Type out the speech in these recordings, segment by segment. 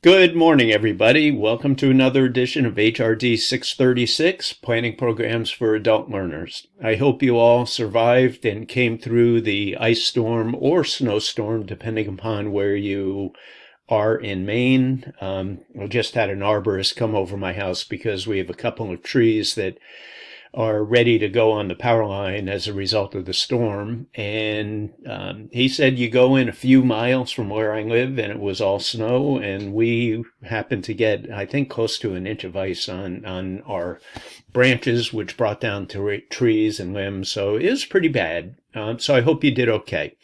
Good morning, everybody. Welcome to another edition of HRD 636, Planning Programs for Adult Learners. I hope you all survived and came through the ice storm or snowstorm, depending upon where you are in Maine. I just had an arborist come over my house because we have a couple of trees that are ready to go on the power line as a result of the storm. And he said you go in a few miles from where I live and it was all snow. And we happened to get, I think, close to an inch of ice on our branches, which brought down trees and limbs. So it was pretty bad. So I hope you did okay.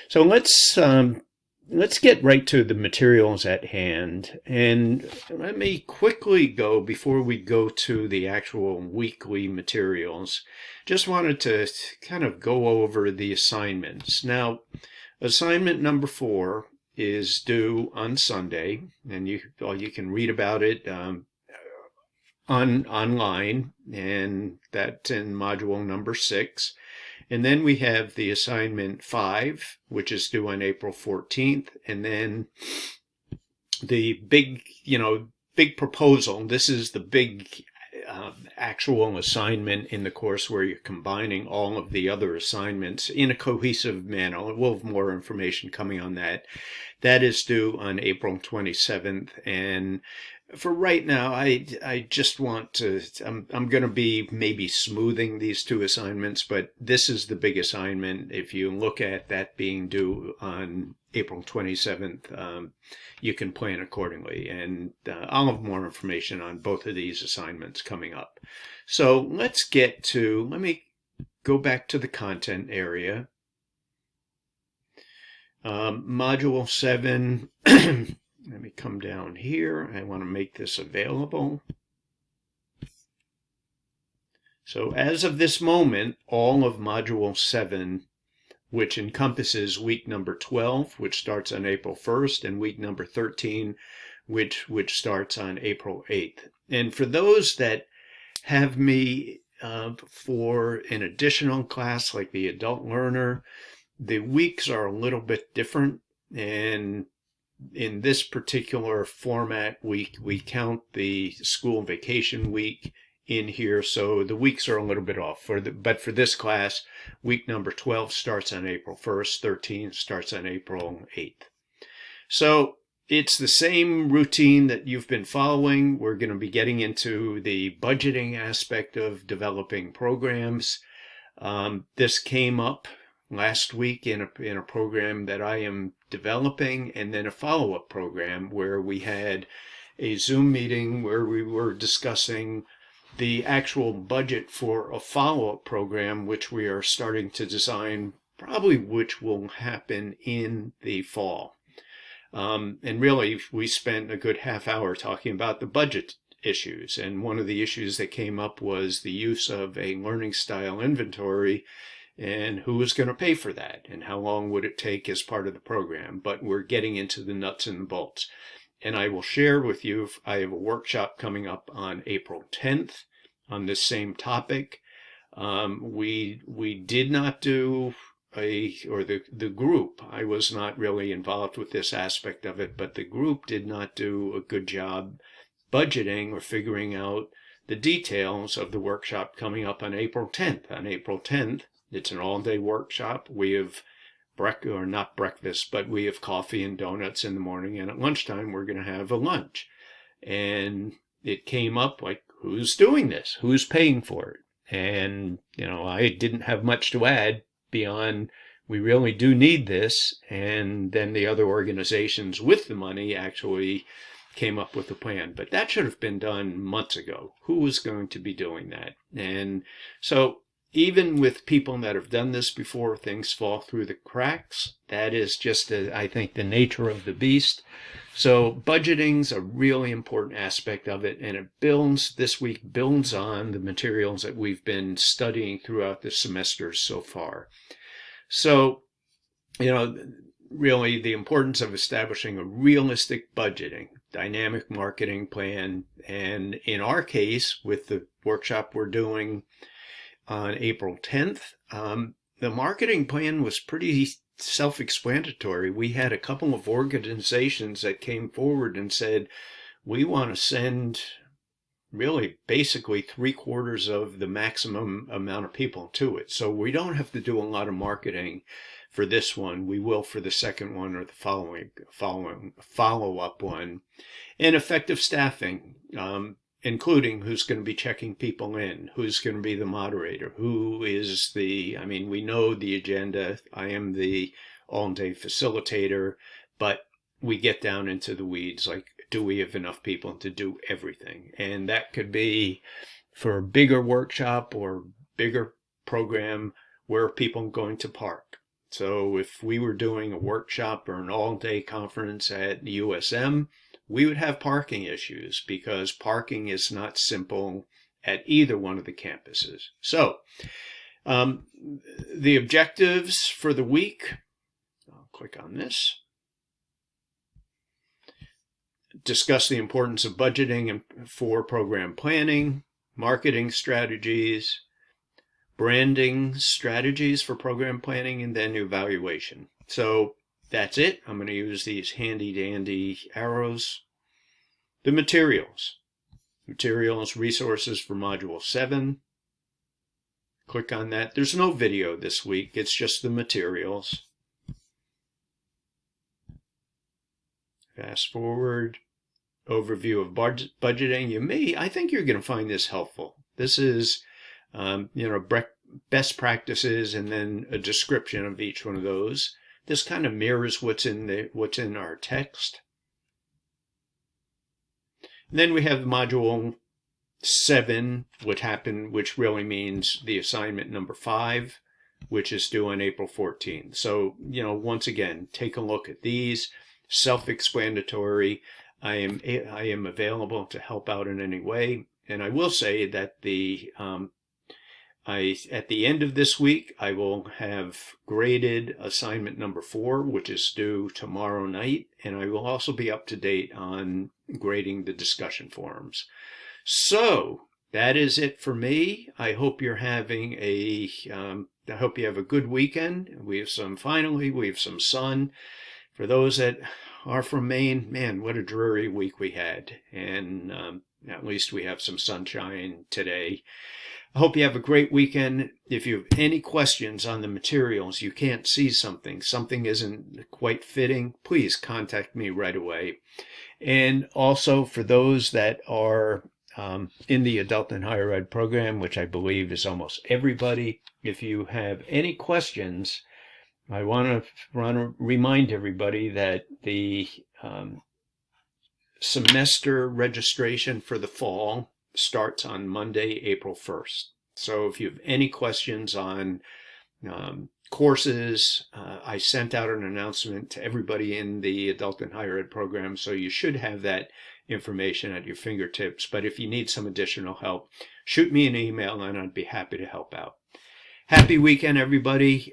So let's get right to the materials at hand. And let me quickly go, before we go to the actual weekly materials, just wanted to kind of go over the assignments. Now, assignment number 4 is due on Sunday, and you can read about it online, and that's in module number 6. And then we have the assignment 5, which is due on April 14th. And then the big proposal. This is the big actual assignment in the course where you're combining all of the other assignments in a cohesive manner. We'll have more information coming on that. That is due on April 27th. And for right now, I just want to, I'm going to be maybe smoothing these two assignments, but this is the big assignment. If you look at that being due on April 27th, you can plan accordingly. And I'll have more information on both of these assignments coming up. So let me go back to the content area. Module 7. Let me come down here. I want to make this available. So as of this moment, all of Module 7, which encompasses week number 12, which starts on April 1st, and week number 13, which starts on April 8th. And for those that have me for an additional class like the adult learner, the weeks are a little bit different. And in this particular format, we count the school vacation week in here, so the weeks are a little bit off. But for this class, week number 12 starts on April 1st, 13 starts on April 8th. So it's the same routine that you've been following. We're going to be getting into the budgeting aspect of developing programs. This came up last week in a program that I am developing, and then a follow-up program where we had a Zoom meeting where we were discussing the actual budget for a follow-up program, which we are starting to design, probably which will happen in the fall. And really, we spent a good half hour talking about the budget issues. And one of the issues that came up was the use of a learning style inventory, and who was going to pay for that, and how long would it take as part of the program. But we're getting into the nuts and bolts. And I will share with you, I have a workshop coming up on April 10th on this same topic. We did not do the group, I was not really involved with this aspect of it, but the group did not do a good job budgeting or figuring out the details of the workshop coming up on April 10th. On April 10th, it's an all-day workshop. We have not breakfast, but we have coffee and donuts in the morning, and at lunchtime we're going to have a lunch. And it came up like, who's doing this? Who's paying for it? And, I didn't have much to add beyond, we really do need this. And then the other organizations with the money actually came up with a plan. But that should have been done months ago. Who was going to be doing that? And so even with people that have done this before, things fall through the cracks. That is just, I think, the nature of the beast. So budgeting's a really important aspect of it, and this week builds on the materials that we've been studying throughout the semester so far. So, really the importance of establishing a realistic budgeting, dynamic marketing plan. And in our case, with the workshop we're doing on April 10th, the marketing plan was pretty self-explanatory. We had a couple of organizations that came forward and said, we want to send really basically 3/4 of the maximum amount of people to it. So we don't have to do a lot of marketing for this one. We will for the second one or the follow-up one. And effective staffing, including who's going to be checking people in, who's going to be the moderator, who is I mean, we know the agenda. I am the all-day facilitator, but we get down into the weeds, like, do we have enough people to do everything? And that could be for a bigger workshop or bigger program, where are people going to park? So if we were doing a workshop or an all-day conference at USM, we would have parking issues because parking is not simple at either one of the campuses. So the objectives for the week, I'll click on this. Discuss the importance of budgeting for program planning, marketing strategies, branding strategies for program planning, and then evaluation. So that's it. I'm going to use these handy dandy arrows. The materials, resources for Module 7. Click on that. There's no video this week. It's just the materials. Fast forward. Overview of budgeting. I think you're going to find this helpful. This is, best practices and then a description of each one of those. This kind of mirrors what's in our text. And then we have Module 7, which really means the assignment number 5, which is due on April 14th. So, once again, take a look at these. Self-explanatory. I am available to help out in any way. And I will say that at the end of this week, I will have graded assignment number 4, which is due tomorrow night. And I will also be up to date on grading the discussion forums. So that is it for me. I hope you're having I hope you have a good weekend. We have some sun. For those that are from Maine, man, what a dreary week we had. And at least we have some sunshine today. I hope you have a great weekend. If you have any questions on the materials, you can't see something isn't quite fitting, please contact me right away. And also for those that are in the adult and higher ed program, which I believe is almost everybody, if you have any questions, I want to remind everybody that the semester registration for the fall starts on Monday, April 1st. So if you have any questions on courses, I sent out an announcement to everybody in the adult and higher ed program, so you should have that information at your fingertips. But if you need some additional help, shoot me an email and I'd be happy to help out. Happy weekend, everybody.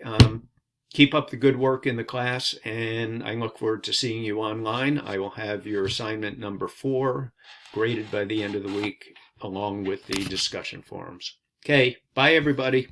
Keep up the good work in the class, and I look forward to seeing you online. I will have your assignment number 4 graded by the end of the week, along with the discussion forums. Okay, bye everybody.